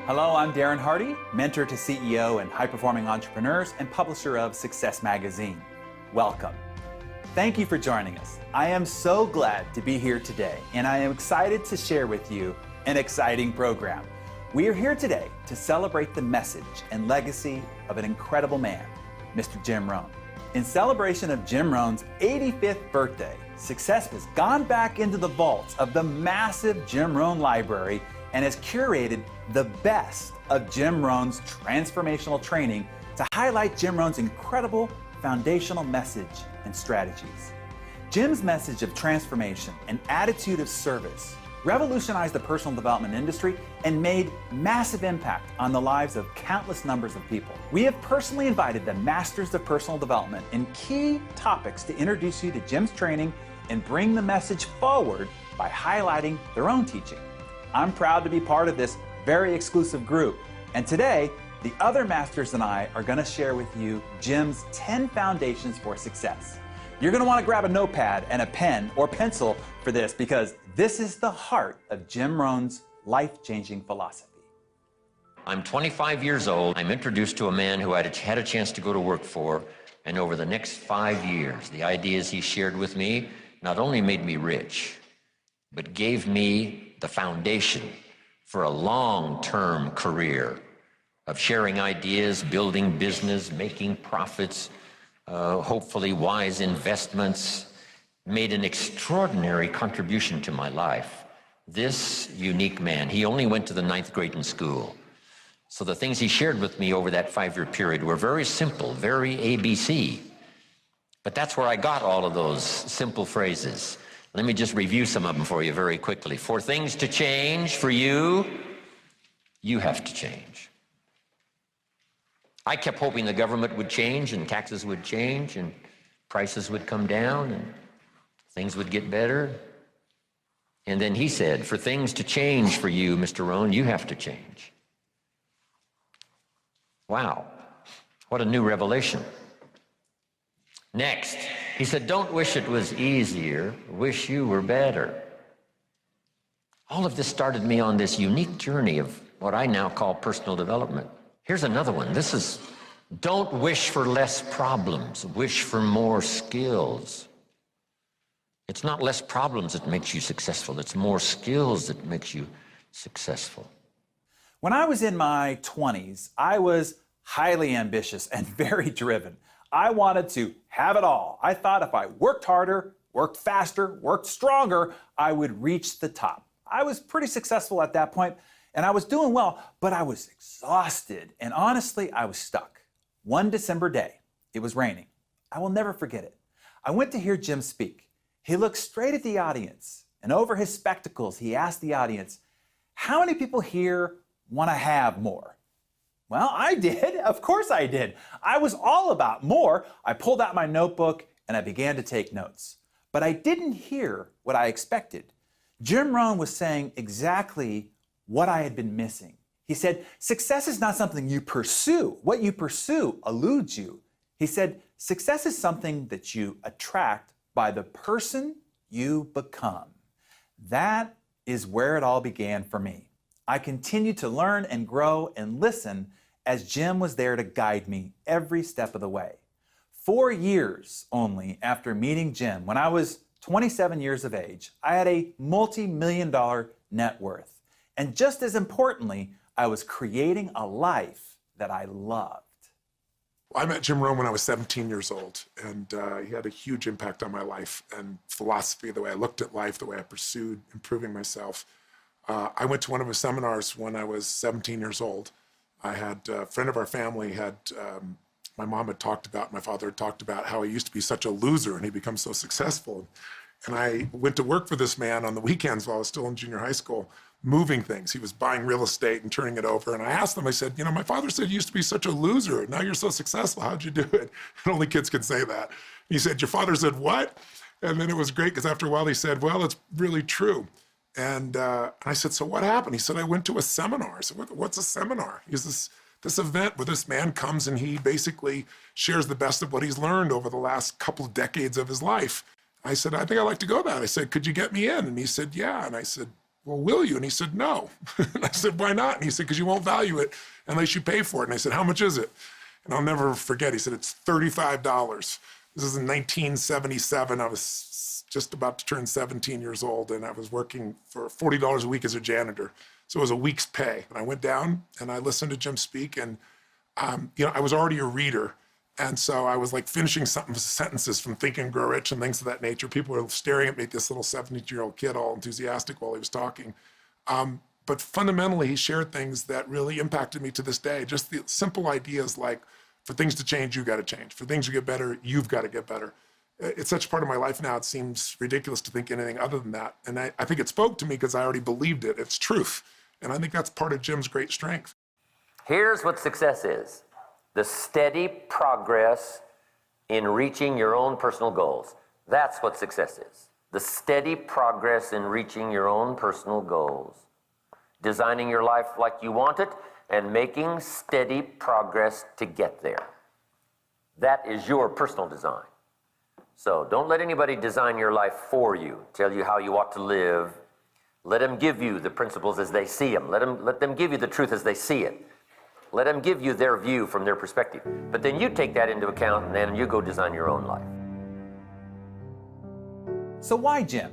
Hello, I'm Darren Hardy, mentor to CEO and high-performing entrepreneurs and publisher of Success Magazine. Welcome. Thank you for joining us. I am so glad to be here today, and I am excited to share with you an exciting program. We are here today to celebrate the message and legacy of an incredible man, Mr. Jim Rohn. In celebration of Jim Rohn's 85th birthday, Success has gone back into the vaults of the massive Jim Rohn library and has curated the best of Jim Rohn's transformational training to highlight Jim Rohn's incredible foundational message and strategies. Jim's message of transformation and attitude of service revolutionized the personal development industry and made massive impact on the lives of countless numbers of people. We have personally invited the masters of personal development in key topics to introduce you to Jim's training and bring the message forward by highlighting their own teaching. I'm proud to be part of this very exclusive group. And today, the other masters and I are going to share with you Jim's 10 foundations for success. You're going to want to grab a notepad and a pen or pencil for this because this is the heart of Jim Rohn's life-changing philosophy. I'm 25 years old. I'm introduced to a man who I had a chance to go to work for, and over the next 5 years, the ideas he shared with me not only made me rich, but gave me the foundation for a long-term career of sharing ideas, building business, making profits, hopefully wise investments, made an extraordinary contribution to my life. This unique man, he only went to the 9th grade in school. So the things he shared with me over that 5-year period were very simple, very ABC. But that's where I got all of those simple phrases. Let me just review some of them for you very quickly. For things to change for you, you have to change. I kept hoping the government would change and taxes would change and prices would come down and things would get better. And then he said, for things to change for you, Mr. Rohn, you have to change. Wow, what a new revelation. Next, he said, don't wish it was easier, wish you were better. All of this started me on this unique journey of what I now call personal development. Here's another one. This is, don't wish for less problems, wish for more skills. It's not less problems that makes you successful, it's more skills that makes you successful. When I was in my 20s, I was highly ambitious and very driven. I wanted to have it all. I thought if I worked harder, worked faster, worked stronger, I would reach the top. I was pretty successful at that point, and I was doing well, but I was exhausted, and honestly, I was stuck. One December day, it was raining. I will never forget it. I went to hear Jim speak. He looked straight at the audience, and over his spectacles, he asked the audience, how many people here want to have more? Well, I did. Of course I did. I was all about more. I pulled out my notebook and I began to take notes. But I didn't hear what I expected. Jim Rohn was saying exactly what I had been missing. He said, success is not something you pursue. What you pursue eludes you. He said, success is something that you attract by the person you become. That is where it all began for me. I continued to learn and grow and listen as Jim was there to guide me every step of the way. 4 years only after meeting Jim, when I was 27 years of age, I had a multi-million-dollar net worth. And just as importantly, I was creating a life that I loved. I met Jim Rohn when I was 17 years old, and he had a huge impact on my life and philosophy, the way I looked at life, the way I pursued improving myself. I went to one of his seminars when I was 17 years old. I had a friend of our family my mom had talked about, my father had talked about how he used to be such a loser and he become so successful. And I went to work for this man on the weekends while I was still in junior high school, moving things. He was buying real estate and turning it over. And I asked him, I said, you know, my father said you used to be such a loser. Now you're so successful. How'd you do it? And only kids can say that. He said, your father said what? And then it was great because after a while he said, well, it's really true. And I said, so what happened? He said, I went to a seminar. I said, what's a seminar? He's this event where this man comes and he basically shares the best of what he's learned over the last couple of decades of his life. I said, I think I'd like to go to that. I said, could you get me in? And he said, yeah. And I said, well, will you? And he said, no. And I said, why not? And he said, because you won't value it unless you pay for it. And I said, how much is it? And I'll never forget, he said, it's $35. This is in 1977. I was just about to turn 17 years old, and I was working for $40 a week as a janitor. So it was a week's pay. And I went down and I listened to Jim speak, and I was already a reader. And so I was like finishing some sentences from Think and Grow Rich and things of that nature. People were staring at me, this little 17-year-old kid, all enthusiastic while he was talking. But fundamentally, he shared things that really impacted me to this day. Just the simple ideas like, for things to change, you got to change. For things to get better, you've got to get better. It's such a part of my life now, it seems ridiculous to think anything other than that. And I think it spoke to me because I already believed it. It's truth. And I think that's part of Jim's great strength. Here's what success is: the steady progress in reaching your own personal goals. That's what success is. The steady progress in reaching your own personal goals. Designing your life like you want it and making steady progress to get there. That is your personal design. So don't let anybody design your life for you, tell you how you ought to live. Let them give you the principles as they see them. Let them give you the truth as they see it. Let them give you their view from their perspective. But then you take that into account and then you go design your own life. So why Jim?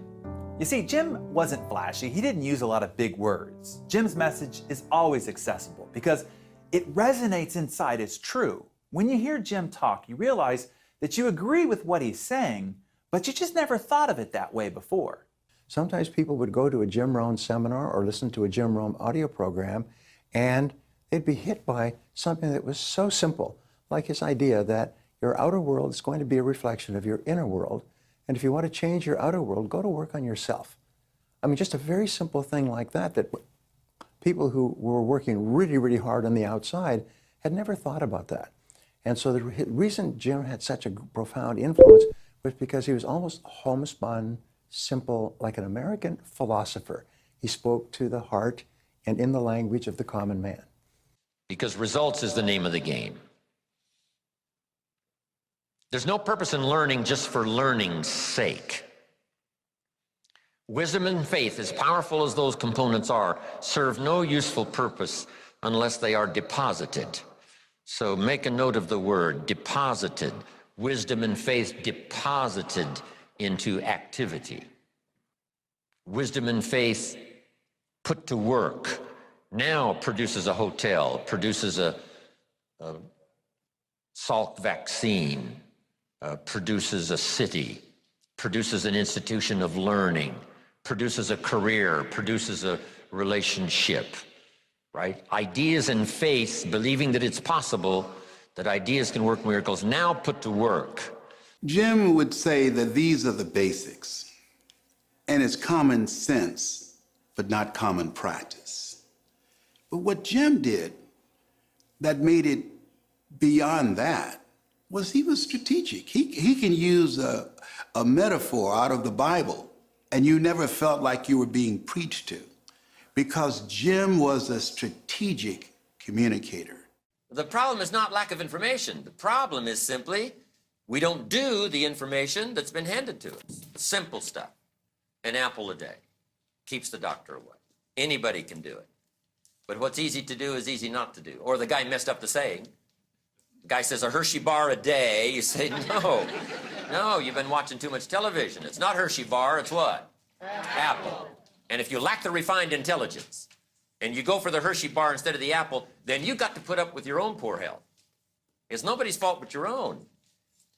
You see, Jim wasn't flashy. He didn't use a lot of big words. Jim's message is always accessible because it resonates inside as true. When you hear Jim talk, you realize that you agree with what he's saying, but you just never thought of it that way before. Sometimes people would go to a Jim Rohn seminar or listen to a Jim Rohn audio program, and they'd be hit by something that was so simple, like his idea that your outer world is going to be a reflection of your inner world, and if you want to change your outer world, go to work on yourself. I mean, just a very simple thing like that, that people who were working really, really hard on the outside had never thought about that. And so the reason Jim had such a profound influence was because he was almost homespun, simple, like an American philosopher. He spoke to the heart and in the language of the common man. Because results is the name of the game. There's no purpose in learning just for learning's sake. Wisdom and faith, as powerful as those components are, serve no useful purpose unless they are deposited. So make a note of the word, deposited. Wisdom and faith deposited into activity. Wisdom and faith put to work now produces a hotel, produces a Salk vaccine, produces a city, produces an institution of learning, produces a career, produces a relationship, right? Ideas and faith, believing that it's possible, that ideas can work miracles, now put to work. Jim would say that these are the basics, and it's common sense, but not common practice. But what Jim did that made it beyond that was he was strategic. He can use a metaphor out of the Bible, and you never felt like you were being preached to, because Jim was a strategic communicator. The problem is not lack of information. The problem is simply we don't do the information that's been handed to us. Simple stuff. An apple a day keeps the doctor away. Anybody can do it. But what's easy to do is easy not to do. Or the guy messed up the saying. The guy says a Hershey bar a day. You say, no, you've been watching too much television. It's not Hershey bar, it's what? Apple. And if you lack the refined intelligence and you go for the Hershey bar instead of the apple, then you got to put up with your own poor health. It's nobody's fault but your own.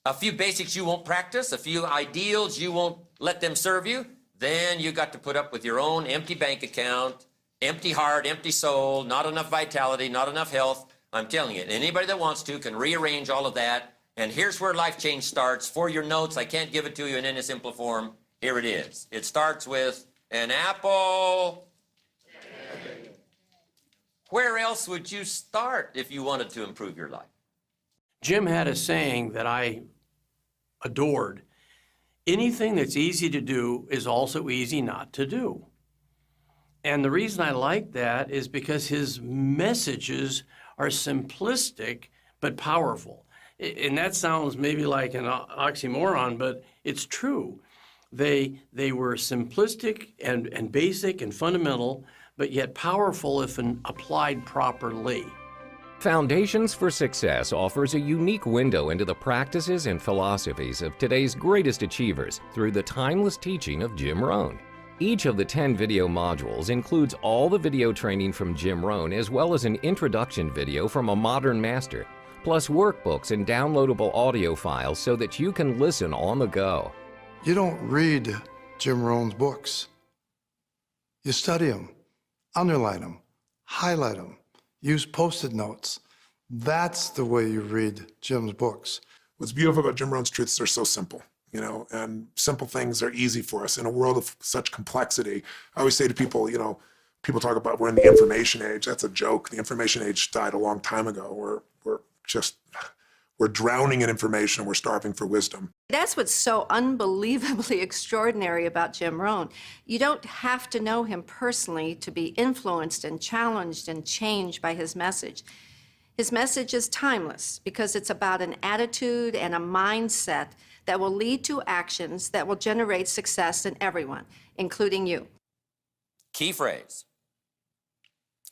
A few basics you won't practice, a few ideals you won't let them serve you, then you got to put up with your own empty bank account, empty heart, empty soul, not enough vitality, not enough health. I'm telling you, anybody that wants to can rearrange all of that. And here's where life change starts. For your notes, I can't give it to you in any simple form. Here it is. It starts with an apple. Where else would you start if you wanted to improve your life? Jim had a saying that I adored. Anything that's easy to do is also easy not to do. And the reason I like that is because his messages are simplistic but powerful. And that sounds maybe like an oxymoron, but it's true. They were simplistic and basic and fundamental, but yet powerful if applied properly. Foundations for Success offers a unique window into the practices and philosophies of today's greatest achievers through the timeless teaching of Jim Rohn. Each of the 10 video modules includes all the video training from Jim Rohn as well as an introduction video from a modern master, plus workbooks and downloadable audio files so that you can listen on the go. You don't read Jim Rohn's books. You study them, underline them, highlight them, use Post-it notes. That's the way you read Jim's books. What's beautiful about Jim Rohn's truths, they're so simple, you know, and simple things are easy for us in a world of such complexity. I always say to people, you know, people talk about we're in the information age. That's a joke. The information age died a long time ago. We're drowning in information. We're starving for wisdom. That's what's so unbelievably extraordinary about Jim Rohn. You don't have to know him personally to be influenced and challenged and changed by his message. His message is timeless because it's about an attitude and a mindset that will lead to actions that will generate success in everyone, including you. Key phrase: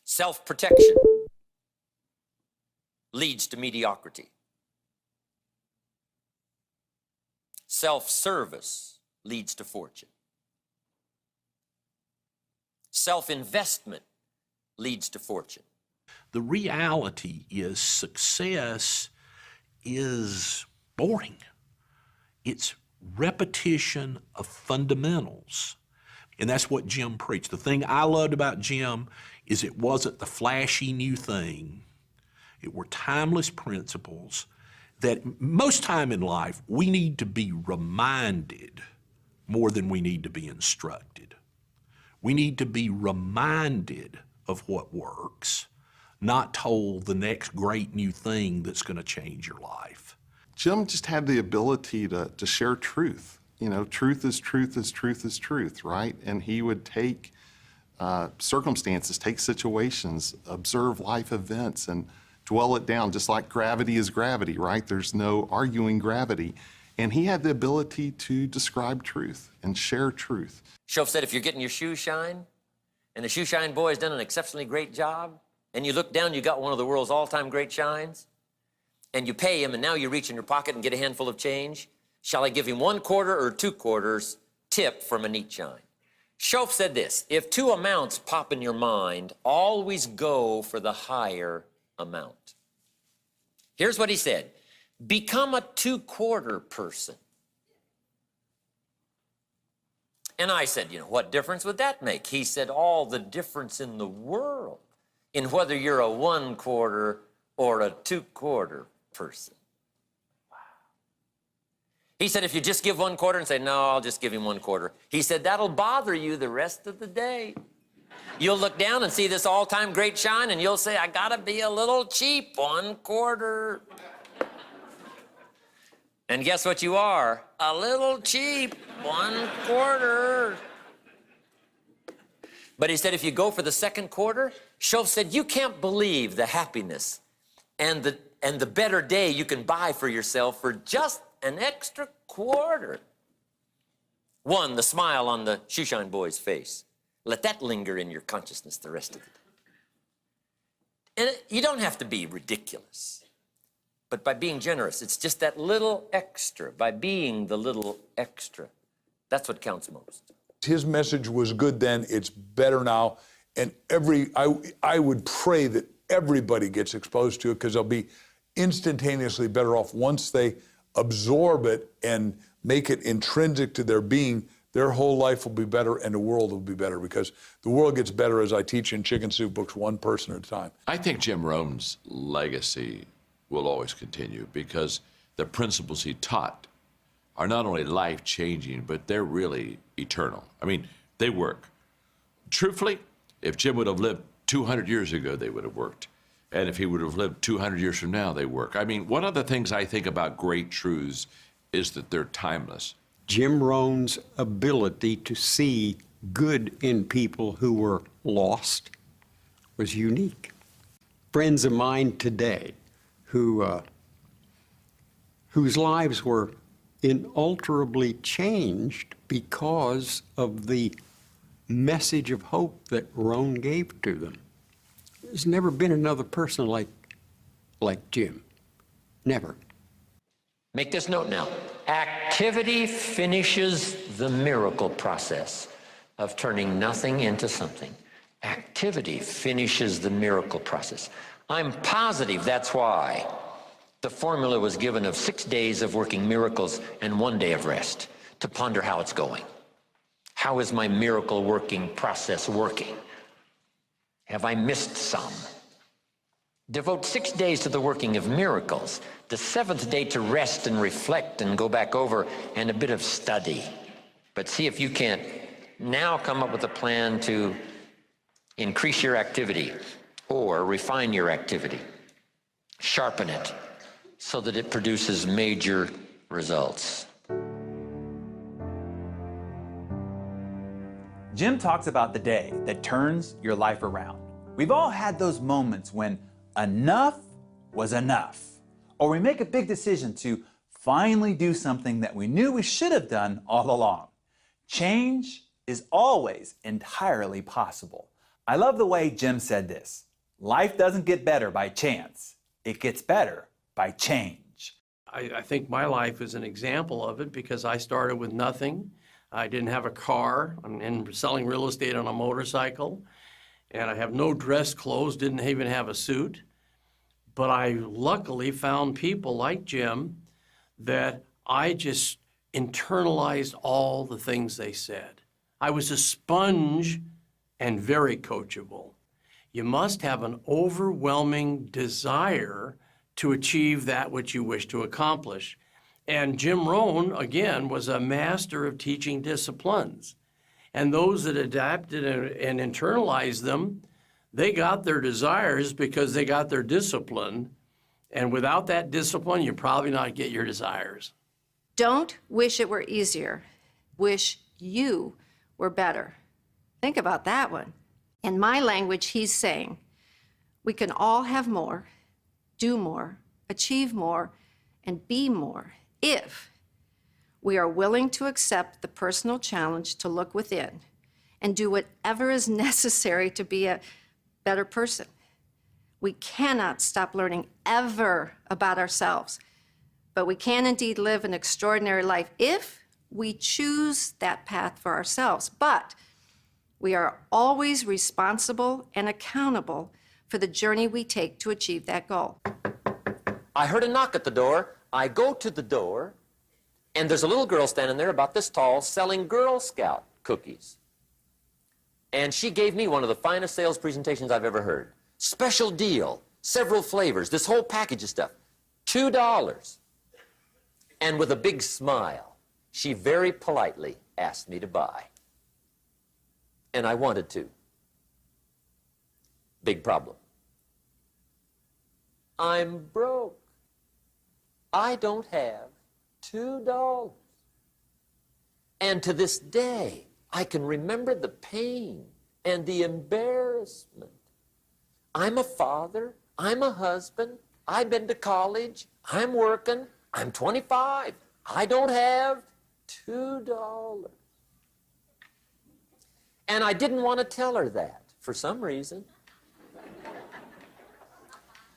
self-protection leads to mediocrity. Self-service leads to fortune. Self-investment leads to fortune. The reality is success is boring. It's repetition of fundamentals. And that's what Jim preached. The thing I loved about Jim is it wasn't the flashy new thing. It were timeless principles that most time in life we need to be reminded more than we need to be instructed. We need to be reminded of what works, not told the next great new thing that's going to change your life. Jim just had the ability to share truth. You know, truth is truth is truth is truth, right? And he would take circumstances, take situations, observe life events, and dwell it down, just like gravity is gravity, right? There's no arguing gravity. And he had the ability to describe truth and share truth. Shoaff said if you're getting your shoes shine, and the shoe shine boy has done an exceptionally great job, and you look down, you got one of the world's all-time great shines, and you pay him, and now you reach in your pocket and get a handful of change, shall I give him 1 quarter or 2 quarters tip from a neat shine? Shoaff said this: if two amounts pop in your mind, always go for the higher amount. Here's what he said: become a 2-quarter person. And I said, you know, what difference would that make? He said, all the difference in the world in whether you're a 1-quarter or a 2-quarter person. Wow. He said, if you just give 1 quarter and say, no, I'll just give him 1 quarter. He said, that'll bother you the rest of the day. You'll look down and see this all-time great shine, and you'll say, I gotta be a little cheap, 1 quarter. And guess what you are? A little cheap, 1 quarter. But he said, if you go for the 2nd quarter, Shoaff said, you can't believe the happiness and the better day you can buy for yourself for just an extra quarter. 1, the smile on the shoeshine boy's face. Let that linger in your consciousness the rest of the day. And you don't have to be ridiculous, but by being generous, it's just that little extra. By being the little extra, that's what counts most. His message was good then, it's better now, and I would pray that everybody gets exposed to it, because they'll be instantaneously better off once they absorb it and make it intrinsic to their being. Their whole life will be better, and the world will be better, because the world gets better, as I teach in Chicken Soup books, 1 person at a time. I think Jim Rohn's legacy will always continue, because the principles he taught are not only life-changing, but they're really eternal. I mean, they work. Truthfully, if Jim would have lived 200 years ago, they would have worked. And if he would have lived 200 years from now, they work. I mean, one of the things I think about great truths is that they're timeless. Jim Rohn's ability to see good in people who were lost was unique. Friends of mine today whose lives were inalterably changed because of the message of hope that Rohn gave to them. There's never been another person like Jim. Never. Make this note now. Activity finishes the miracle process of turning nothing into something. Activity finishes the miracle process. I'm positive that's why the formula was given of 6 days of working miracles and 1 day of rest to ponder how it's going. How is my miracle working process working? Have I missed some? Devote 6 days to the working of miracles, the 7th day to rest and reflect and go back over and a bit of study. But see if you can't now come up with a plan to increase your activity or refine your activity, sharpen it so that it produces major results. Jim talks about the day that turns your life around. We've all had those moments when enough was enough, or we make a big decision to finally do something that we knew we should have done all along. Change is always entirely possible. I love the way Jim said this. Life doesn't get better by chance. It gets better by change. I think my life is an example of it because I started with nothing. I didn't have a car. I'm selling real estate on a motorcycle. And I have no dress clothes, didn't even have a suit. But I luckily found people like Jim that I just internalized all the things they said. I was a sponge and very coachable. You must have an overwhelming desire to achieve that which you wish to accomplish. And Jim Rohn, again, was a master of teaching disciplines. And those that adapted and internalized them, they got their desires because they got their discipline. And without that discipline, you probably not get your desires. Don't wish it were easier. Wish you were better. Think about that one. In my language, he's saying, we can all have more, do more, achieve more, and be more if we are willing to accept the personal challenge to look within and do whatever is necessary to be a better person. We cannot stop learning ever about ourselves, but we can indeed live an extraordinary life if we choose that path for ourselves. But we are always responsible and accountable for the journey we take to achieve that goal. I heard a knock at the door. I go to the door, and there's a little girl standing there about this tall selling Girl Scout cookies. And she gave me one of the finest sales presentations I've ever heard. Special deal, several flavors, this whole package of stuff, $2. And with a big smile, she very politely asked me to buy. And I wanted to. Big problem. I'm broke. I don't have $2. And to this day, I can remember the pain and the embarrassment. I'm a father, I'm a husband, I've been to college, I'm working, I'm 25, I don't have $2. And I didn't want to tell her that for some reason.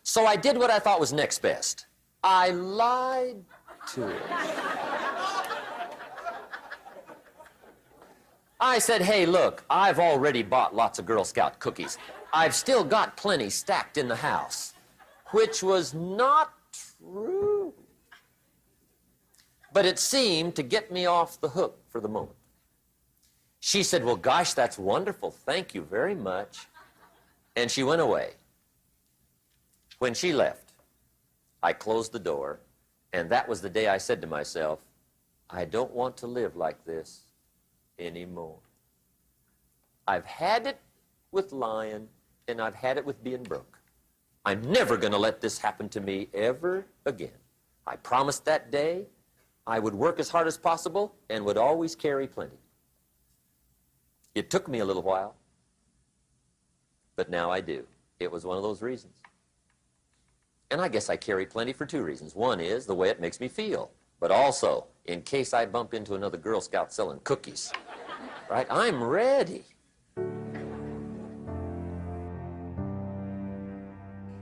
So I did what I thought was next best. I lied to her. I said, hey, look, I've already bought lots of Girl Scout cookies. I've still got plenty stacked in the house, which was not true. But it seemed to get me off the hook for the moment. She said, well, gosh, that's wonderful. Thank you very much. And she went away. When she left, I closed the door, and that was the day I said to myself, I don't want to live like this anymore. I've had it with lying, and I've had it with being broke. I'm never going to let this happen to me ever again. I promised that day I would work as hard as possible and would always carry plenty. It took me a little while, but now I do. It was one of those reasons. And I guess I carry plenty for two reasons. One is the way it makes me feel, but also in case I bump into another Girl Scout selling cookies. Right? I'm ready.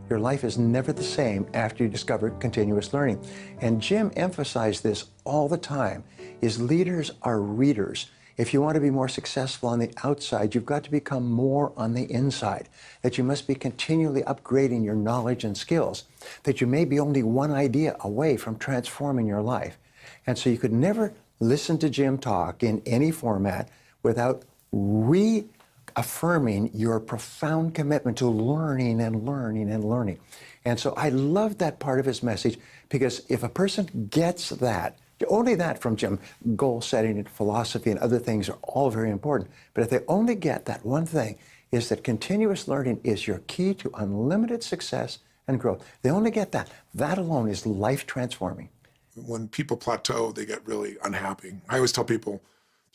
Your life is never the same after you discover continuous learning. And Jim emphasized this all the time, is leaders are readers. If you want to be more successful on the outside, you've got to become more on the inside, that you must be continually upgrading your knowledge and skills, that you may be only one idea away from transforming your life. And so you could never listen to Jim talk in any format without reaffirming your profound commitment to learning and learning and learning. And so I love that part of his message, because if a person gets that, only that from Jim, goal setting and philosophy and other things are all very important. But if they only get that one thing, is that continuous learning is your key to unlimited success and growth. They only get that. That alone is life transforming. When people plateau, they get really unhappy. I always tell people,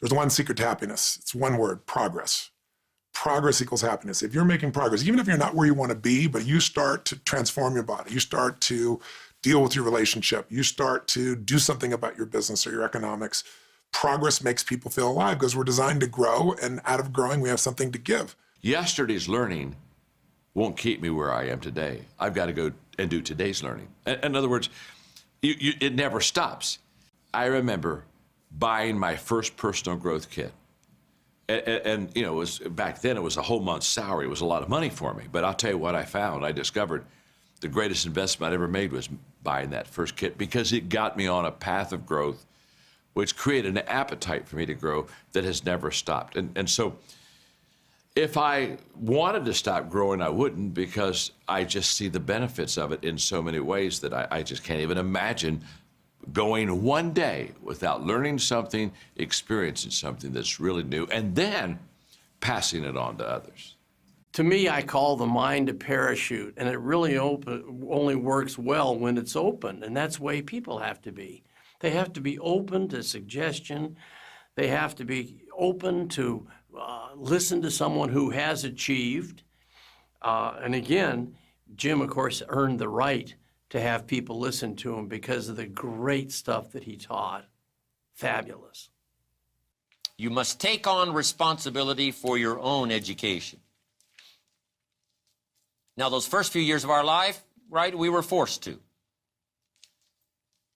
there's one secret to happiness. It's one word: progress. Progress equals happiness. If you're making progress, even if you're not where you want to be, but you start to transform your body, you start to deal with your relationship, you start to do something about your business or your economics, progress makes people feel alive, because we're designed to grow, and out of growing, we have something to give. Yesterday's learning won't keep me where I am today. I've got to go and do today's learning. In other words, it never stops. I remember buying my first personal growth kit. And you know, it was, back then it was a whole month's salary. It was a lot of money for me. But I'll tell you what I found. I discovered the greatest investment I ever made was buying that first kit, because it got me on a path of growth, which created an appetite for me to grow that has never stopped. And so if I wanted to stop growing, I wouldn't, because I just see the benefits of it in so many ways that I just can't even imagine going one day without learning something, experiencing something that's really new, and then passing it on to others. To me, I call the mind a parachute, and it really only works well when it's open, and that's the way people have to be. They have to be open to suggestion. They have to be open to listen to someone who has achieved. And again, Jim, of course, earned the right to have people listen to him because of the great stuff that he taught. Fabulous. You must take on responsibility for your own education. Now, those first few years of our life, right, we were forced to.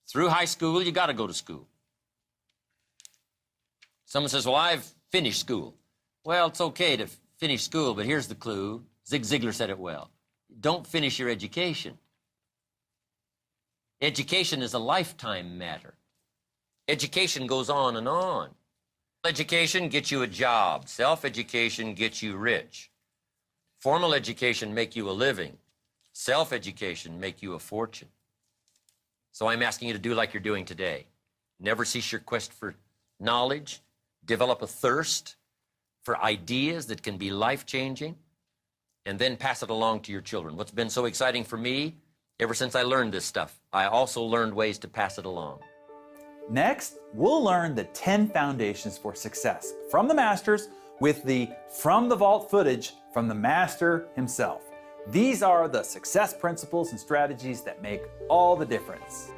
Through high school, you got to go to school. Someone says, well, I've finished school. Well, it's okay to finish school, but here's the clue. Zig Ziglar said it well. Don't finish your education. Education is a lifetime matter. Education goes on and on. Education gets you a job. Self-education gets you rich. Formal education make you a living. Self-education make you a fortune. So I'm asking you to do like you're doing today. Never cease your quest for knowledge. Develop a thirst for ideas that can be life-changing, and then pass it along to your children. What's been so exciting for me, ever since I learned this stuff, I also learned ways to pass it along. Next, we'll learn the 10 foundations for success from the masters, with the From the Vault footage from the master himself. These are the success principles and strategies that make all the difference.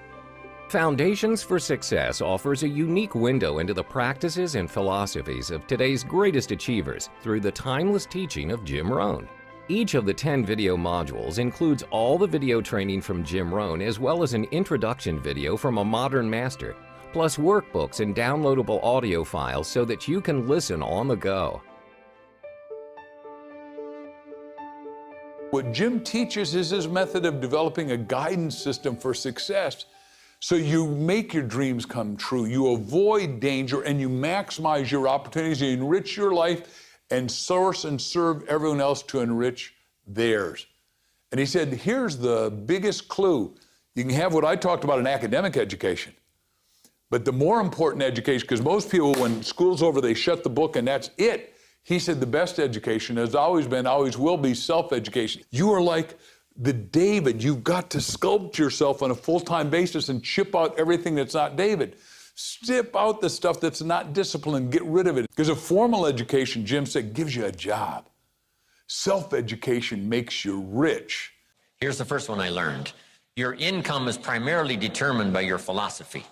Foundations for Success offers a unique window into the practices and philosophies of today's greatest achievers through the timeless teaching of Jim Rohn. Each of the 10 video modules includes all the video training from Jim Rohn, as well as an introduction video from a modern master, plus workbooks and downloadable audio files so that you can listen on the go. What Jim teaches is his method of developing a guidance system for success. So you make your dreams come true, you avoid danger, and you maximize your opportunities, you enrich your life, and source and serve everyone else to enrich theirs. And he said, here's the biggest clue. You can have what I talked about in academic education, but the more important education, because most people, when school's over, they shut the book and that's it. He said the best education has always been, always will be self-education. You are like the David. You've got to sculpt yourself on a full-time basis and chip out everything that's not David. Strip out the stuff that's not discipline, get rid of it. Because a formal education, Jim said, gives you a job. Self-education makes you rich. Here's the first one I learned. Your income is primarily determined by your philosophy.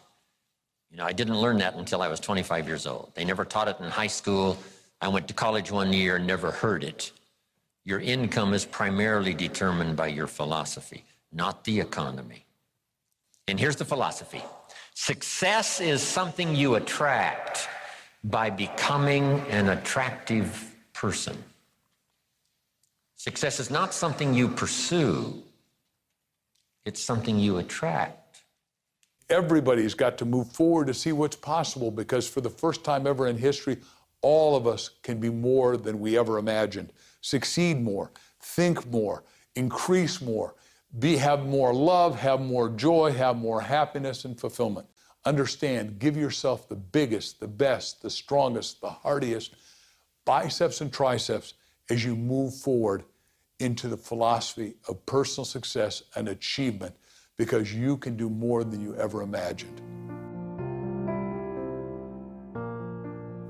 You know, I didn't learn that until I was 25 years old. They never taught it in high school. I went to college one year and never heard it. Your income is primarily determined by your philosophy, not the economy. And here's the philosophy. Success is something you attract by becoming an attractive person. Success is not something you pursue. It's something you attract. Everybody's got to move forward to see what's possible, because for the first time ever in history, all of us can be more than we ever imagined. Succeed more, think more, increase more, have more love, have more joy, have more happiness and fulfillment. Understand, give yourself the biggest, the best, the strongest, the hardiest biceps and triceps as you move forward into the philosophy of personal success and achievement, because you can do more than you ever imagined.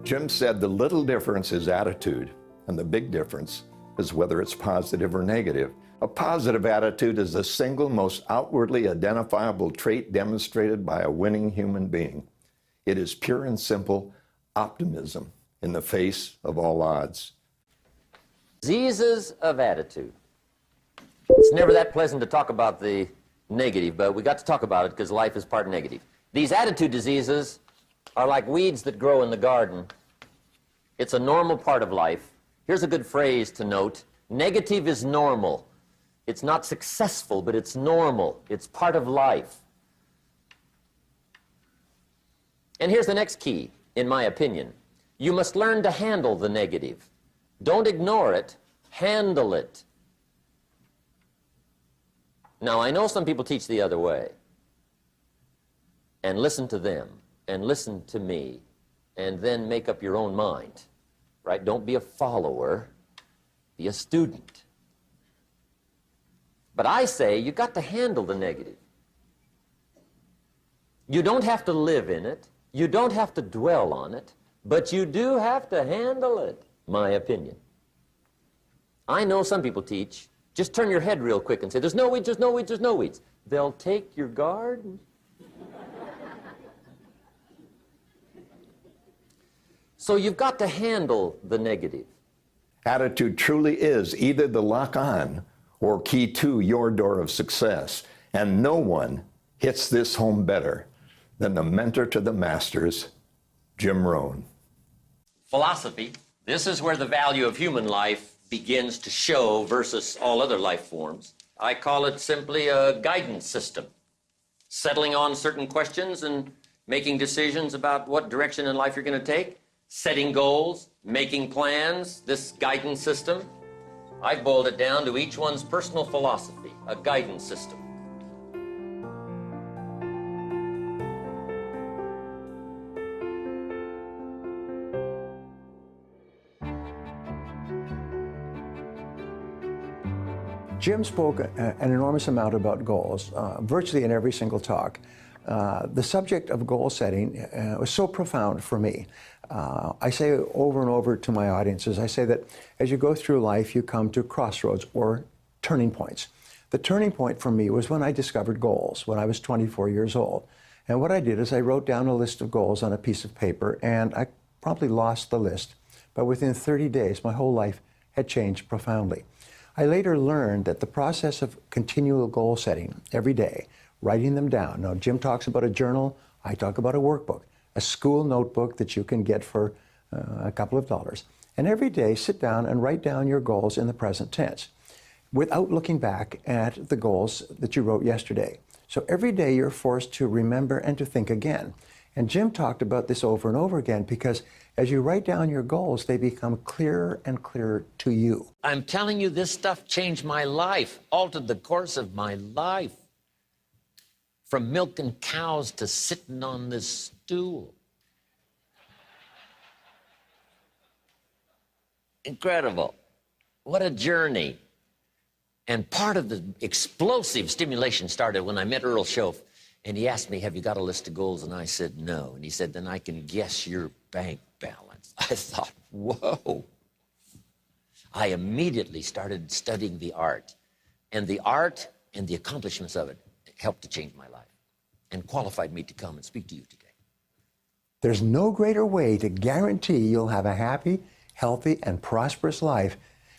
Jim said the little difference is attitude, and the big difference is whether it's positive or negative. A positive attitude is the single most outwardly identifiable trait demonstrated by a winning human being. It is pure and simple optimism in the face of all odds. Diseases of attitude. It's never that pleasant to talk about the negative, but we got to talk about it because life is part negative. These attitude diseases are like weeds that grow in the garden. It's a normal part of life. Here's a good phrase to note. Negative is normal. It's not successful, but it's normal. It's part of life. And here's the next key, in my opinion. You must learn to handle the negative. Don't ignore it, handle it. Now, I know some people teach the other way. And listen to them, and listen to me, and then make up your own mind, right? Don't be a follower, be a student. But I say you got to handle the negative. You don't have to live in it, you don't have to dwell on it, but you do have to handle it, my opinion. I know some people teach, just turn your head real quick and say, there's no weeds, there's no weeds, there's no weeds. They'll take your garden. So you've got to handle the negative. Attitude truly is either the lock on or key to your door of success. And no one hits this home better than the mentor to the masters, Jim Rohn. Philosophy. This is where the value of human life begins to show versus all other life forms. I call it simply a guidance system. Settling on certain questions and making decisions about what direction in life you're going to take. Setting goals, making plans, this guidance system. I've boiled it down to each one's personal philosophy, a guidance system. Jim spoke an enormous amount about goals, virtually in every single talk. The subject of goal setting was so profound for me. I say over and over to my audiences, I say that as you go through life, you come to crossroads or turning points. The turning point for me was when I discovered goals, when I was 24 years old. And what I did is I wrote down a list of goals on a piece of paper, and I promptly lost the list. But within 30 days, my whole life had changed profoundly. I later learned that the process of continual goal setting every day, writing them down. Now, Jim talks about a journal, I talk about a workbook, a school notebook that you can get for a couple of dollars. And every day, sit down and write down your goals in the present tense without looking back at the goals that you wrote yesterday. So every day you're forced to remember and to think again. And Jim talked about this over and over again because as you write down your goals, they become clearer and clearer to you. I'm telling you, this stuff changed my life, altered the course of my life. From milking cows to sitting on this stool. Incredible. What a journey. And part of the explosive stimulation started when I met Earl Schoaf, and he asked me, have you got a list of goals? And I said, no. And he said, then I can guess your bank balance. I thought, whoa. I immediately started studying the art. And the art and the accomplishments of it helped to change my life and qualified me to come and speak to you today. There's no greater way to guarantee you'll have a happy, healthy, and prosperous life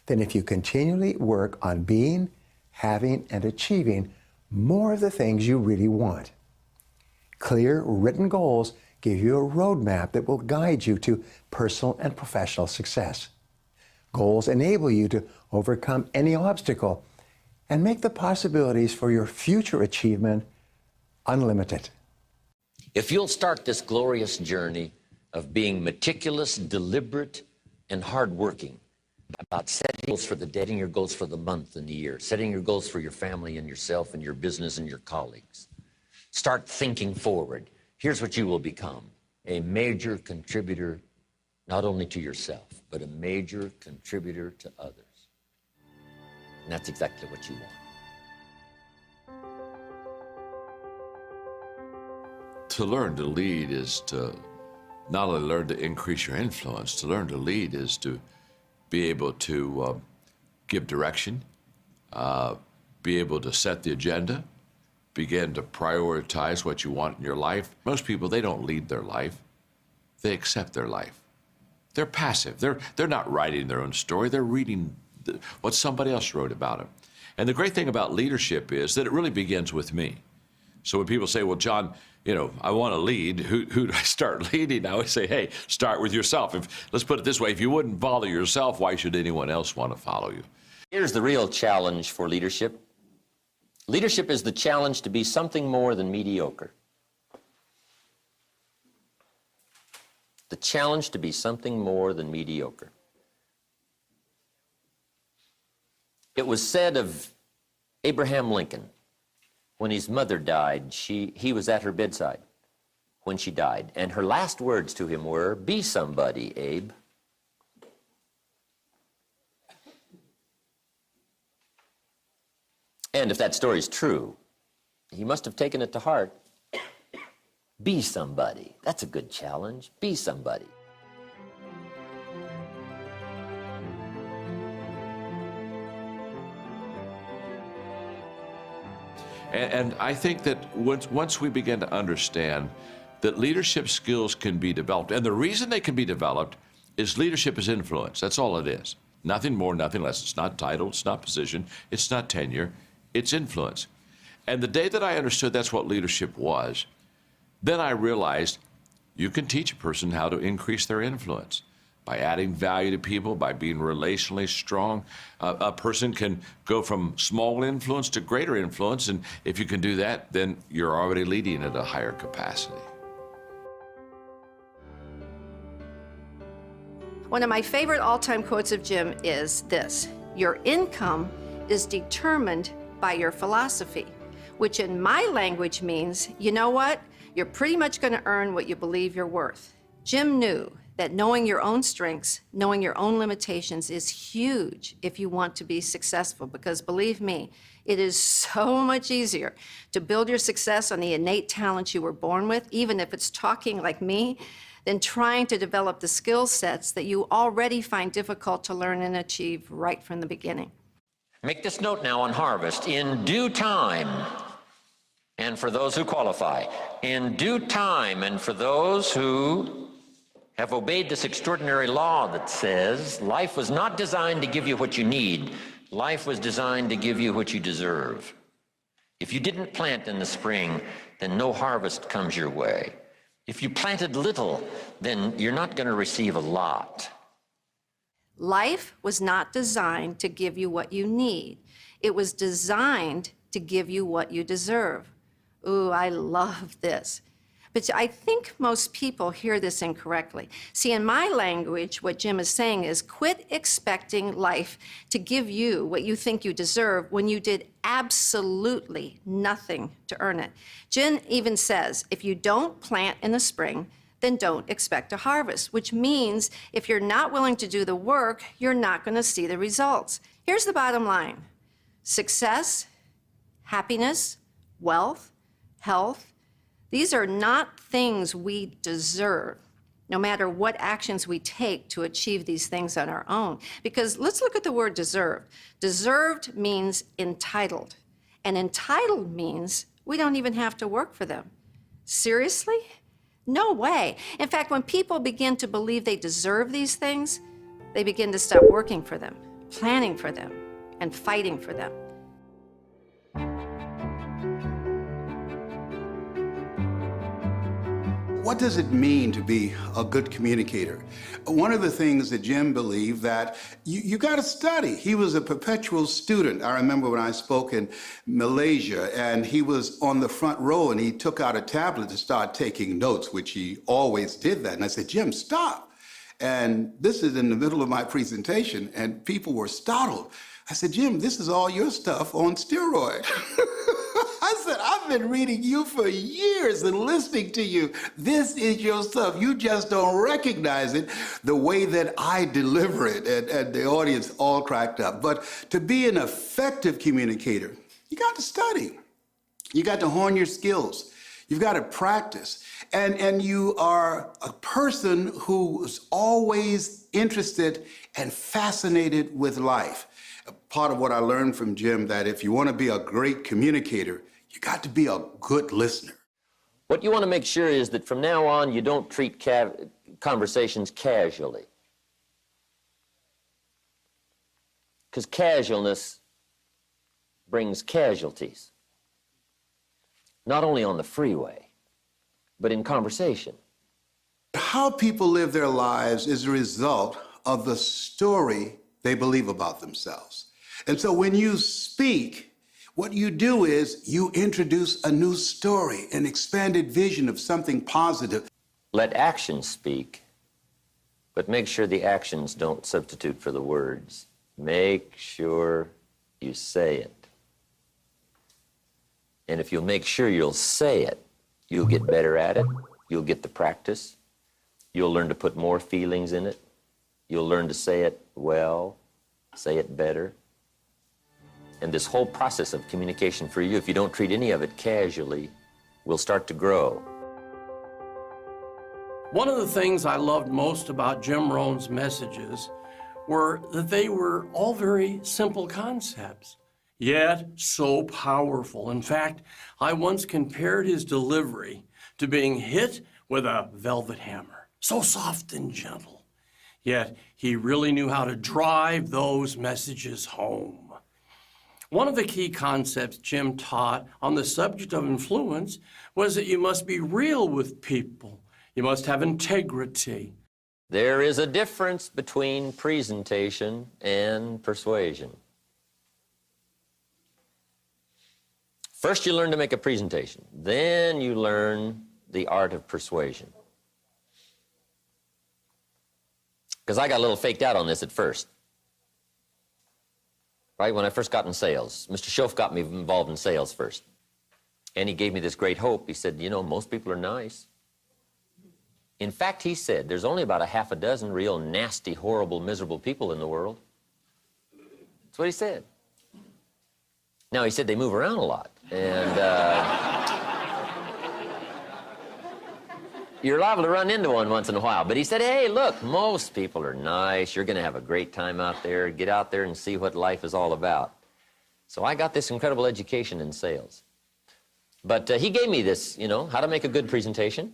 than if you continually work on being, having, and achieving more of the things you really want. Clear, written goals give you a roadmap that will guide you to personal and professional success. Goals enable you to overcome any obstacle and make the possibilities for your future achievement unlimited. If you'll start this glorious journey of being meticulous, deliberate, and hardworking about setting goals for the day, setting your goals for the month and the year, setting your goals for your family and yourself and your business and your colleagues, start thinking forward. Here's what you will become: a major contributor, not only to yourself, but a major contributor to others. And that's exactly what you want. To learn to lead is to not only learn to increase your influence, to learn to lead is to be able to give direction, be able to set the agenda, begin to prioritize what you want in your life. Most people, they don't lead their life. They accept their life. They're passive. They're not writing their own story. They're reading what somebody else wrote about them. And the great thing about leadership is that it really begins with me. So when people say, well, John, you know, I want to lead, who do I start leading? I always say, hey, start with yourself. Let's put it this way, if you wouldn't follow yourself, why should anyone else want to follow you? Here's the real challenge for leadership. Leadership is the challenge to be something more than mediocre. The challenge to be something more than mediocre. It was said of Abraham Lincoln, when his mother died, he was at her bedside when she died. And her last words to him were, "Be somebody, Abe." And if that story's true, he must have taken it to heart. Be somebody. That's a good challenge. Be somebody. And I think that once we begin to understand that leadership skills can be developed, and the reason they can be developed is leadership is influence. That's all it is. Nothing more, nothing less. It's not title, it's not position, it's not tenure, it's influence. And the day that I understood that's what leadership was, then I realized you can teach a person how to increase their influence. By adding value to people, by being relationally strong, a person can go from small influence to greater influence, and if you can do that, then you're already leading at a higher capacity. One of my favorite all-time quotes of Jim is this: "Your income is determined by your philosophy," which in my language means, you know what? You're pretty much going to earn what you believe you're worth. Jim knew that knowing your own strengths, knowing your own limitations is huge if you want to be successful, because believe me, it is so much easier to build your success on the innate talents you were born with, even if it's talking like me, than trying to develop the skill sets that you already find difficult to learn and achieve right from the beginning. Make this note now on harvest. In due time, and for those who qualify, in due time, and for those who have obeyed this extraordinary law that says life was not designed to give you what you need. Life was designed to give you what you deserve. If you didn't plant in the spring, then no harvest comes your way. If you planted little, then you're not going to receive a lot. Life was not designed to give you what you need. It was designed to give you what you deserve. Ooh, I love this. But I think most people hear this incorrectly. See, in my language, what Jim is saying is quit expecting life to give you what you think you deserve when you did absolutely nothing to earn it. Jim even says, if you don't plant in the spring, then don't expect a harvest, which means if you're not willing to do the work, you're not going to see the results. Here's the bottom line: success, happiness, wealth, health, these are not things we deserve, no matter what actions we take to achieve these things on our own. Because let's look at the word deserved. Deserved means entitled, and entitled means we don't even have to work for them. Seriously? No way. In fact, when people begin to believe they deserve these things, they begin to stop working for them, planning for them, and fighting for them. What does it mean to be a good communicator? One of the things that Jim believed that you got to study. He was a perpetual student. I remember when I spoke in Malaysia and he was on the front row and he took out a tablet to start taking notes, which he always did that. And I said, Jim, stop. And this is in the middle of my presentation and people were startled. I said, Jim, this is all your stuff on steroid. I said, I've been reading you for years and listening to you. This is your stuff. You just don't recognize it the way that I deliver it. And the audience all cracked up. But to be an effective communicator, you got to study. You got to hone your skills. You've got to practice. And you are a person who's always interested and fascinated with life. Part of what I learned from Jim, that if you want to be a great communicator, you got to be a good listener. What you want to make sure is that from now on, you don't treat conversations casually. Because casualness brings casualties. Not only on the freeway, but in conversation. How people live their lives is a result of the story they believe about themselves. And so when you speak, what you do is you introduce a new story, an expanded vision of something positive. Let actions speak, but make sure the actions don't substitute for the words. Make sure you say it. And if you'll make sure you'll say it, you'll get better at it, you'll get the practice, you'll learn to put more feelings in it, you'll learn to say it well, say it better. And this whole process of communication for you, if you don't treat any of it casually, will start to grow. One of the things I loved most about Jim Rohn's messages were that they were all very simple concepts, yet so powerful. In fact, I once compared his delivery to being hit with a velvet hammer, so soft and gentle. Yet he really knew how to drive those messages home. One of the key concepts Jim taught on the subject of influence was that you must be real with people. You must have integrity. There is a difference between presentation and persuasion. First, you learn to make a presentation. Then you learn the art of persuasion. Because I got a little faked out on this at first. Right, when I first got in sales, Mr. Schoaf got me involved in sales first. And he gave me this great hope. He said, you know, most people are nice. In fact, he said, there's only about a half a dozen real nasty, horrible, miserable people in the world. That's what he said. Now, he said they move around a lot. And you're liable to run into one once in a while. But he said, hey, look, most people are nice. You're going to have a great time out there. Get out there and see what life is all about. So I got this incredible education in sales. But he gave me this, you know, how to make a good presentation.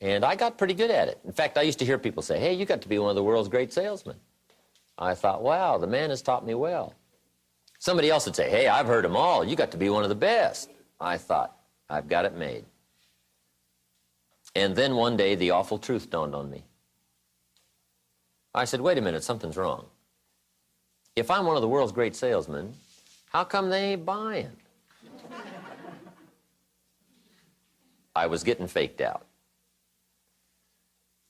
And I got pretty good at it. In fact, I used to hear people say, hey, you got to be one of the world's great salesmen. I thought, wow, the man has taught me well. Somebody else would say, hey, I've heard them all. You got to be one of the best. I thought, I've got it made. And then one day, the awful truth dawned on me. I said, wait a minute, something's wrong. If I'm one of the world's great salesmen, how come they ain't buying? I was getting faked out.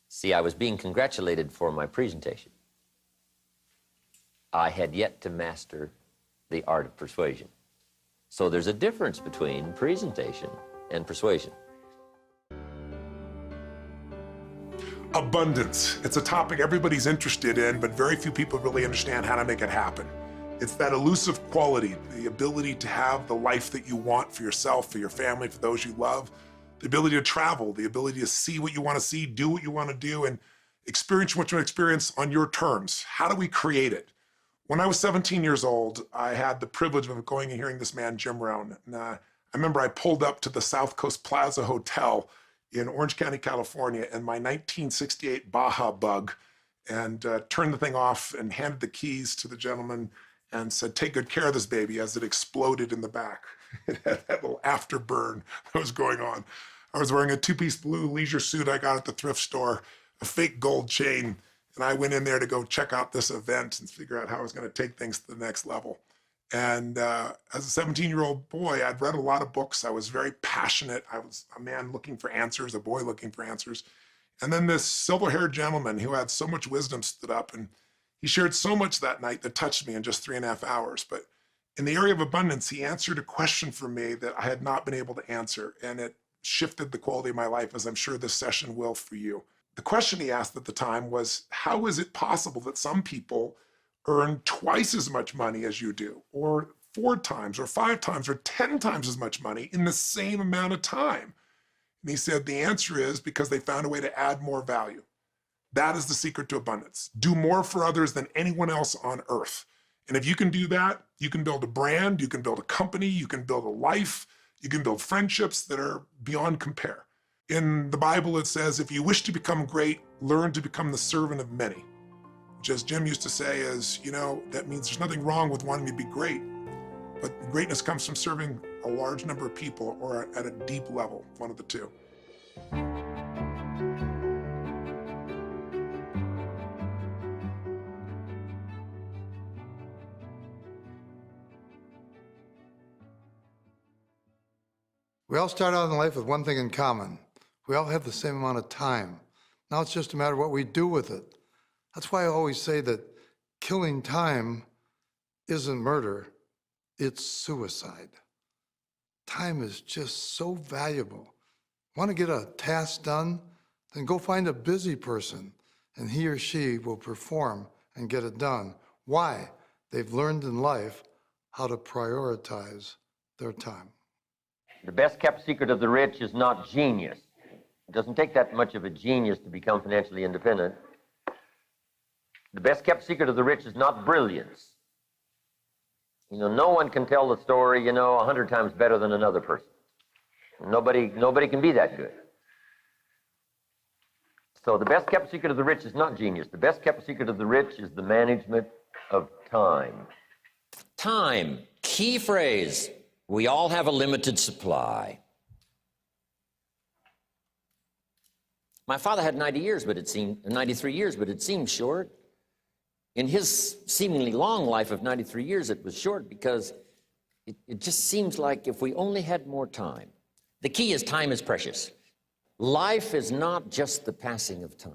See, I was being congratulated for my presentation. I had yet to master the art of persuasion. So there's a difference between presentation and persuasion. Abundance. It's a topic everybody's interested in, but very few people really understand how to make it happen. It's that elusive quality, the ability to have the life that you want for yourself, for your family, for those you love, the ability to travel, the ability to see what you want to see, do what you want to do, and experience what you want to experience on your terms. How do we create it? When I was 17 years old, I had the privilege of going and hearing this man, Jim Rohn. And I remember I pulled up to the South Coast Plaza Hotel in Orange County, California, in my 1968 Baja Bug, and turned the thing off and handed the keys to the gentleman and said, "Take good care of this baby," as it exploded in the back. It had that little afterburn that was going on. I was wearing a two-piece blue leisure suit I got at the thrift store, a fake gold chain, and I went in there to go check out this event and figure out how I was going to take things to the next level. And as a 17-year-old boy, I'd read a lot of books. I was very passionate. I was a man looking for answers, a boy looking for answers. And then this silver-haired gentleman who had so much wisdom stood up, and he shared so much that night that touched me in just 3.5 hours. But in the area of abundance, he answered a question for me that I had not been able to answer, and it shifted the quality of my life, as I'm sure this session will for you. The question he asked at the time was, how is it possible that some people earn twice as much money as you do, or 4 times, or 5 times, or 10 times as much money in the same amount of time? And he said, the answer is because they found a way to add more value. That is the secret to abundance. Do more for others than anyone else on earth. And if you can do that, you can build a brand, you can build a company, you can build a life, you can build friendships that are beyond compare. In the Bible, it says, if you wish to become great, learn to become the servant of many. Which, as Jim used to say, is, that means there's nothing wrong with wanting to be great, but greatness comes from serving a large number of people or at a deep level, one of the two. We all start out in life with one thing in common. We all have the same amount of time. Now it's just a matter of what we do with it. That's why I always say that killing time isn't murder, it's suicide. Time is just so valuable. Want to get a task done? Then go find a busy person, and he or she will perform and get it done. Why? They've learned in life how to prioritize their time. The best kept secret of the rich is not genius. It doesn't take that much of a genius to become financially independent. The best kept secret of the rich is not brilliance. No one can tell the story, 100 times better than another person. Nobody can be that good. So the best kept secret of the rich is not genius. The best kept secret of the rich is the management of time. Time, key phrase. We all have a limited supply. My father had 93 years, but it seemed short. In his seemingly long life of 93 years, it was short because it just seems like if we only had more time. The key is time is precious. Life is not just the passing of time.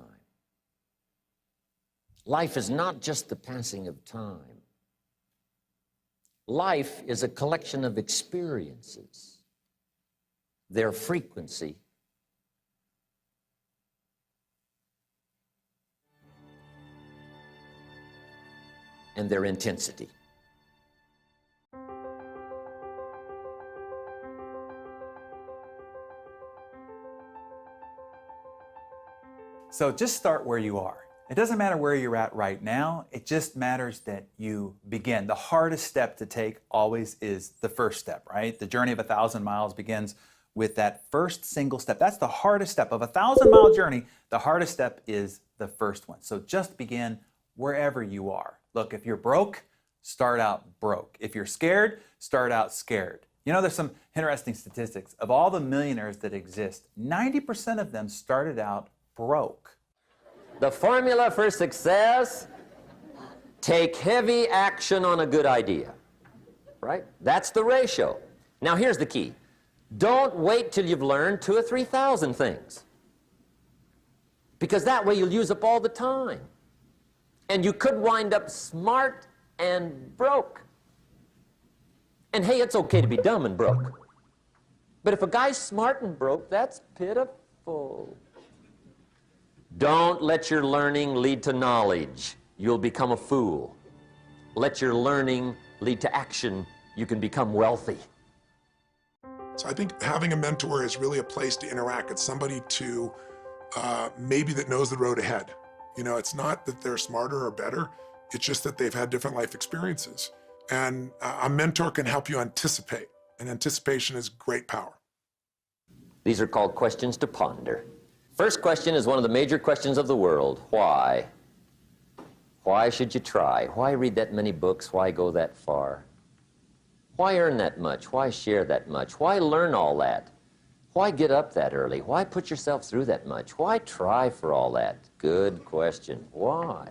Life is not just the passing of time. Life is a collection of experiences, their frequency, and their intensity. So just start where you are. It doesn't matter where you're at right now, it just matters that you begin. The hardest step to take always is the first step, right? The journey of 1,000 miles begins with that first single step. That's the hardest step. Of a 1,000-mile journey, the hardest step is the first one. So just begin wherever you are. Look, if you're broke, start out broke. If you're scared, start out scared. There's some interesting statistics. Of all the millionaires that exist, 90% of them started out broke. The formula for success: take heavy action on a good idea, right? That's the ratio. Now here's the key. Don't wait till you've learned 2,000 or 3,000 things, because that way you'll use up all the time. And you could wind up smart and broke. And hey, it's okay to be dumb and broke. But if a guy's smart and broke, that's pitiful. Don't let your learning lead to knowledge. You'll become a fool. Let your learning lead to action. You can become wealthy. So I think having a mentor is really a place to interact. It's somebody to maybe that knows the road ahead. It's not that they're smarter or better. It's just that they've had different life experiences. And a mentor can help you anticipate. And anticipation is great power. These are called questions to ponder. First question is one of the major questions of the world. Why? Why should you try? Why read that many books? Why go that far? Why earn that much? Why share that much? Why learn all that? Why get up that early? Why put yourself through that much? Why try for all that? Good question. Why?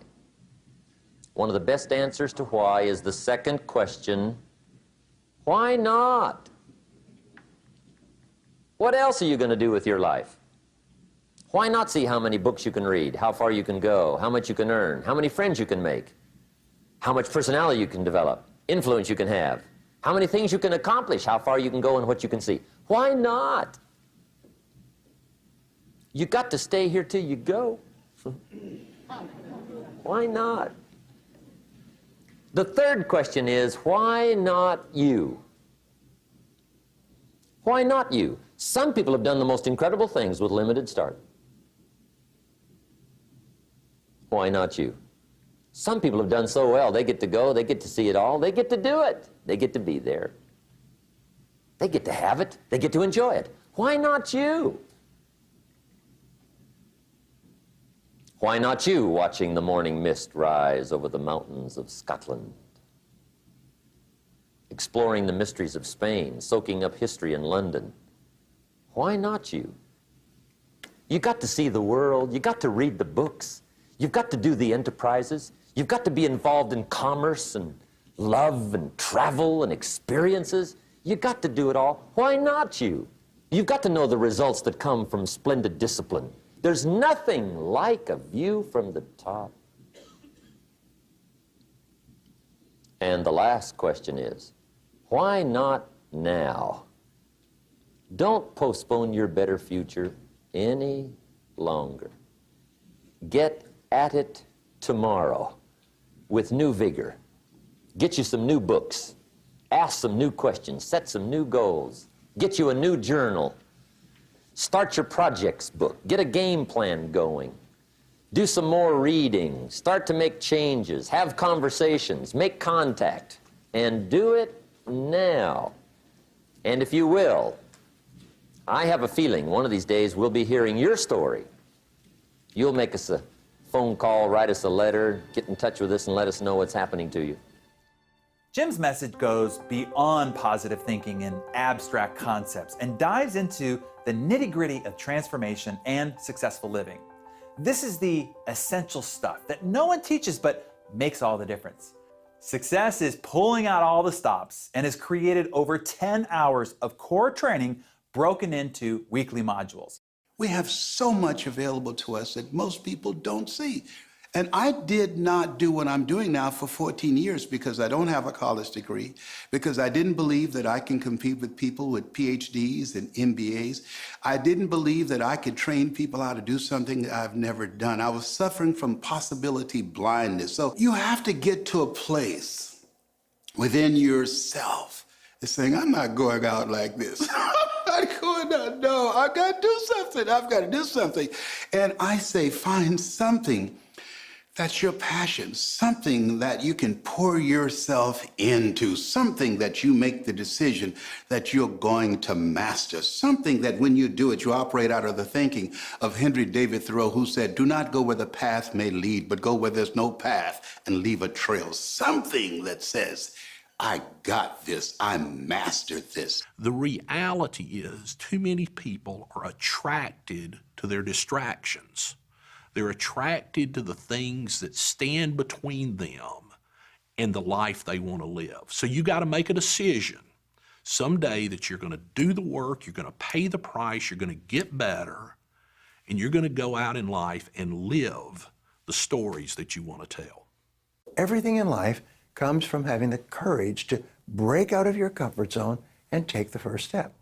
One of the best answers to why is the second question, why not? What else are you going to do with your life? Why not see how many books you can read, how far you can go, how much you can earn, how many friends you can make, how much personality you can develop, influence you can have, how many things you can accomplish, how far you can go and what you can see? Why not? You got to stay here till you go. Why not? The third question is, why not you? Why not you? Some people have done the most incredible things with limited start. Why not you? Some people have done so well, they get to go, they get to see it all, they get to do it, they get to be there. They get to have it, they get to enjoy it. Why not you? Why not you watching the morning mist rise over the mountains of Scotland? Exploring the mysteries of Spain, soaking up history in London. Why not you? You got to see the world, you got to read the books, you've got to do the enterprises, you've got to be involved in commerce and love and travel and experiences. You got to do it all. Why not you? You've got to know the results that come from splendid discipline. There's nothing like a view from the top. And the last question is, why not now? Don't postpone your better future any longer. Get at it tomorrow with new vigor. Get you some new books. Ask some new questions. Set some new goals. Get you a new journal. Start your projects book. Get a game plan going. Do some more reading. Start to make changes. Have conversations. Make contact. And do it now. And if you will, I have a feeling one of these days we'll be hearing your story. You'll make us a phone call, write us a letter, get in touch with us and let us know what's happening to you. Jim's message goes beyond positive thinking and abstract concepts and dives into the nitty-gritty of transformation and successful living. This is the essential stuff that no one teaches but makes all the difference. Success is pulling out all the stops and has created over 10 hours of core training broken into weekly modules. We have so much available to us that most people don't see. And I did not do what I'm doing now for 14 years because I don't have a college degree, because I didn't believe that I can compete with people with PhDs and MBAs. I didn't believe that I could train people how to do something that I've never done. I was suffering from possibility blindness. So you have to get to a place within yourself that's saying, I'm not going out like this. I'm not going out. No, I've got to do something. I've got to do something. And I say, find something that's your passion, something that you can pour yourself into, something that you make the decision that you're going to master, something that when you do it, you operate out of the thinking of Henry David Thoreau, who said, do not go where the path may lead, but go where there's no path and leave a trail. Something that says, I got this, I mastered this. The reality is too many people are attracted to their distractions. They're attracted to the things that stand between them and the life they want to live. So you got to make a decision someday that you're going to do the work, you're going to pay the price, you're going to get better, and you're going to go out in life and live the stories that you want to tell. Everything in life comes from having the courage to break out of your comfort zone and take the first step.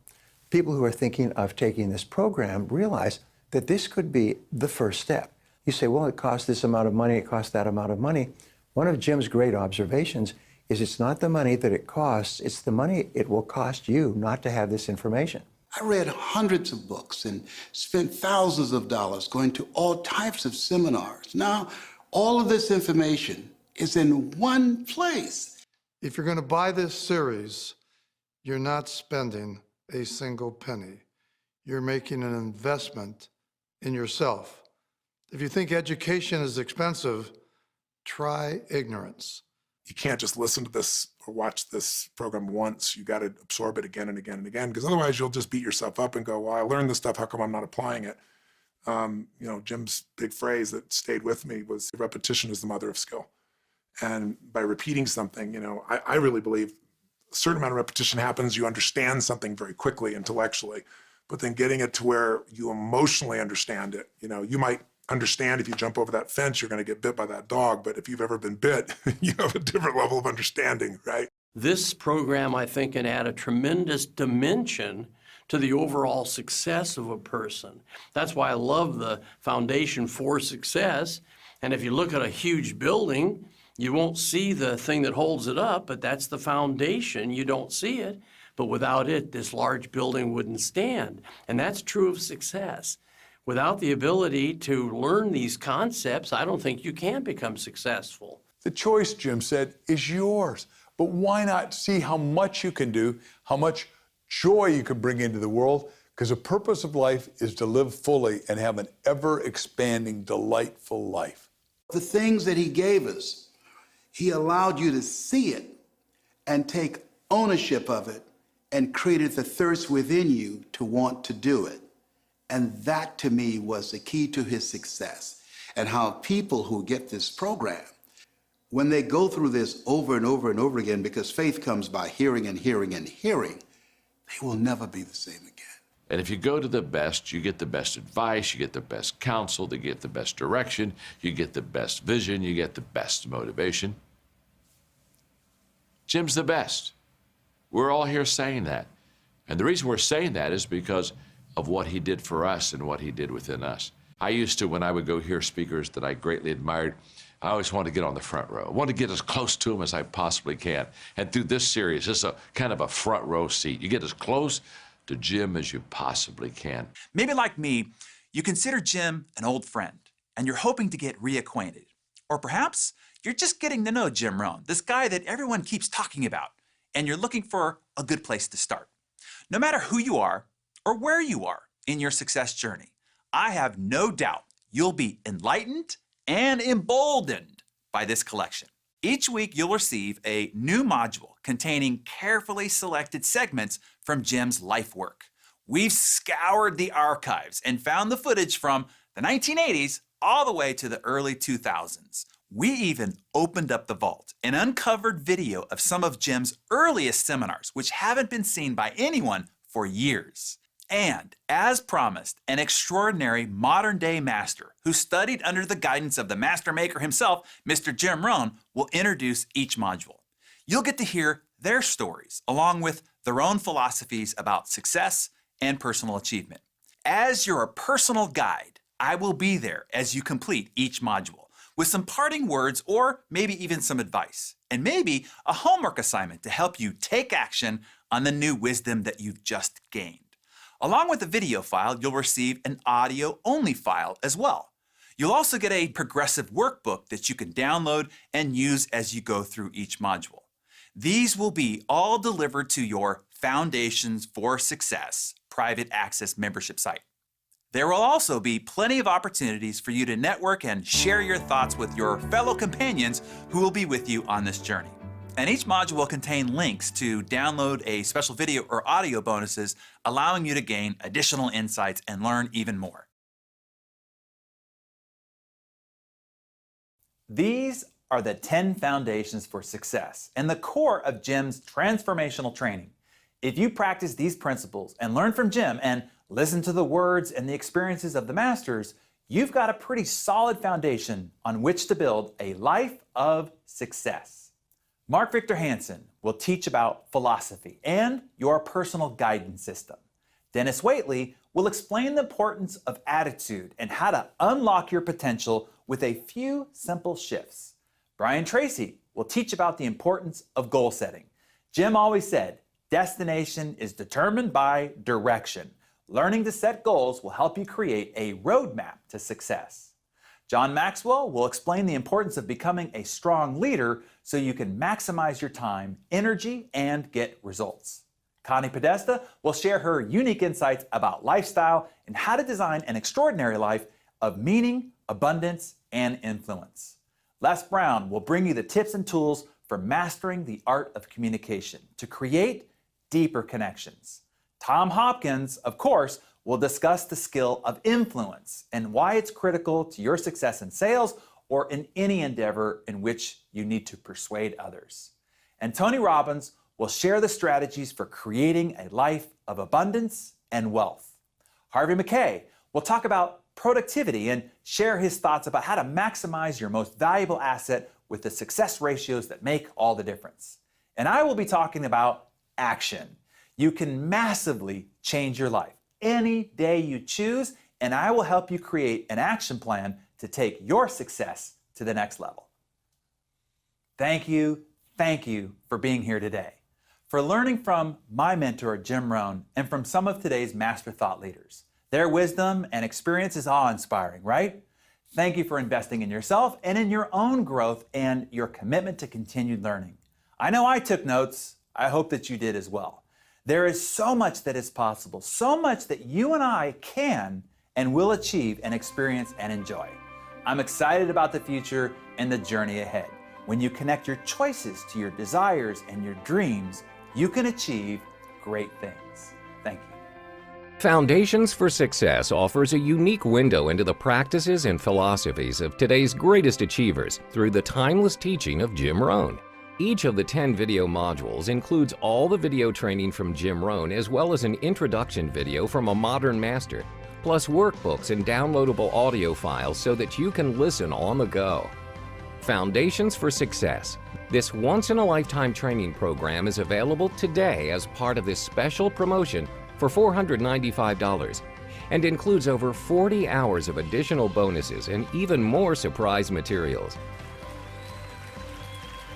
People who are thinking of taking this program realize that this could be the first step. You say, well, it costs this amount of money, it costs that amount of money. One of Jim's great observations is it's not the money that it costs, it's the money it will cost you not to have this information. I read hundreds of books and spent thousands of dollars going to all types of seminars. Now, all of this information is in one place. If you're going to buy this series, you're not spending a single penny. you're making an investment in yourself. If you think education is expensive, try ignorance. You can't just listen to this or watch this program once. You got to absorb it again and again and again, because otherwise you'll just beat yourself up and go, well, I learned this stuff, how come I'm not applying it? Jim's big phrase that stayed with me was repetition is the mother of skill. And by repeating something, I really believe a certain amount of repetition happens, you understand something very quickly intellectually, but then getting it to where you emotionally understand it. You might understand if you jump over that fence, you're going to get bit by that dog, but if you've ever been bit, you have a different level of understanding, right? This program, I think, can add a tremendous dimension to the overall success of a person. That's why I love the Foundation for Success. And if you look at a huge building, you won't see the thing that holds it up, but that's the foundation. You don't see it, but without it, this large building wouldn't stand. And that's true of success. Without the ability to learn these concepts, I don't think you can become successful. The choice, Jim said, is yours. But why not see how much you can do, how much joy you can bring into the world? Because the purpose of life is to live fully and have an ever-expanding, delightful life. The things that he gave us, he allowed you to see it and take ownership of it and created the thirst within you to want to do it. And that, to me, was the key to his success. And how people who get this program, when they go through this over and over and over again, because faith comes by hearing and hearing and hearing, they will never be the same again. And if you go to the best, you get the best advice, you get the best counsel, you get the best direction, you get the best vision, you get the best motivation. Jim's the best. We're all here saying that. And the reason we're saying that is because of what he did for us and what he did within us. I used to, when I would go hear speakers that I greatly admired, I always wanted to get on the front row. I wanted to get as close to them as I possibly can. And through this series, this is a kind of a front row seat. You get as close to Jim as you possibly can. Maybe like me, you consider Jim an old friend and you're hoping to get reacquainted. Or perhaps you're just getting to know Jim Rohn, this guy that everyone keeps talking about, and you're looking for a good place to start. No matter who you are or where you are in your success journey, I have no doubt you'll be enlightened and emboldened by this collection. Each week, you'll receive a new module containing carefully selected segments from Jim's life work. We've scoured the archives and found the footage from the 1980s all the way to the early 2000s. We even opened up the vault and uncovered video of some of Jim's earliest seminars, which haven't been seen by anyone for years. And, as promised, an extraordinary modern-day master who studied under the guidance of the master maker himself, Mr. Jim Rohn, will introduce each module. You'll get to hear their stories, along with their own philosophies about success and personal achievement. As your personal guide, I will be there as you complete each module, with some parting words or maybe even some advice, and maybe a homework assignment to help you take action on the new wisdom that you've just gained. Along with the video file, you'll receive an audio-only file as well. You'll also get a progressive workbook that you can download and use as you go through each module. These will be all delivered to your Foundations for Success private access membership site. There will also be plenty of opportunities for you to network and share your thoughts with your fellow companions who will be with you on this journey. And each module will contain links to download a special video or audio bonuses, allowing you to gain additional insights and learn even more. These are the 10 foundations for success and the core of Jim's transformational training. If you practice these principles and learn from Jim and listen to the words and the experiences of the masters, you've got a pretty solid foundation on which to build a life of success. Mark Victor Hansen will teach about philosophy and your personal guidance system. Dennis Waitley will explain the importance of attitude and how to unlock your potential with a few simple shifts. Brian Tracy will teach about the importance of goal setting. Jim always said, destination is determined by direction. Learning to set goals will help you create a roadmap to success. John Maxwell will explain the importance of becoming a strong leader so you can maximize your time, energy, and get results. Connie Podesta will share her unique insights about lifestyle and how to design an extraordinary life of meaning, abundance, and influence. Les Brown will bring you the tips and tools for mastering the art of communication to create deeper connections. Tom Hopkins, of course, will discuss the skill of influence and why it's critical to your success in sales or in any endeavor in which you need to persuade others. And Tony Robbins will share the strategies for creating a life of abundance and wealth. Harvey McKay will talk about productivity and share his thoughts about how to maximize your most valuable asset with the success ratios that make all the difference. And I will be talking about action. You can massively change your life any day you choose, and I will help you create an action plan to take your success to the next level. Thank you for being here today, for learning from my mentor, Jim Rohn, and from some of today's master thought leaders. Their wisdom and experience is awe-inspiring, right? Thank you for investing in yourself and in your own growth and your commitment to continued learning. I know I took notes. I hope that you did as well. There is so much that is possible, so much that you and I can and will achieve and experience and enjoy. I'm excited about the future and the journey ahead. When you connect your choices to your desires and your dreams, you can achieve great things. Thank you. Foundations for Success offers a unique window into the practices and philosophies of today's greatest achievers through the timeless teaching of Jim Rohn. Each of the 10 video modules includes all the video training from Jim Rohn as well as an introduction video from a modern master, plus workbooks and downloadable audio files so that you can listen on the go. Foundations for Success. This once-in-a-lifetime training program is available today as part of this special promotion for $495 and includes over 40 hours of additional bonuses and even more surprise materials.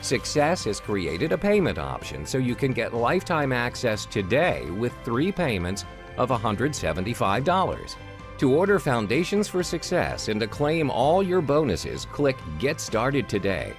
Success has created a payment option so you can get lifetime access today with 3 payments of $175. To order Foundations for Success and to claim all your bonuses, click Get Started today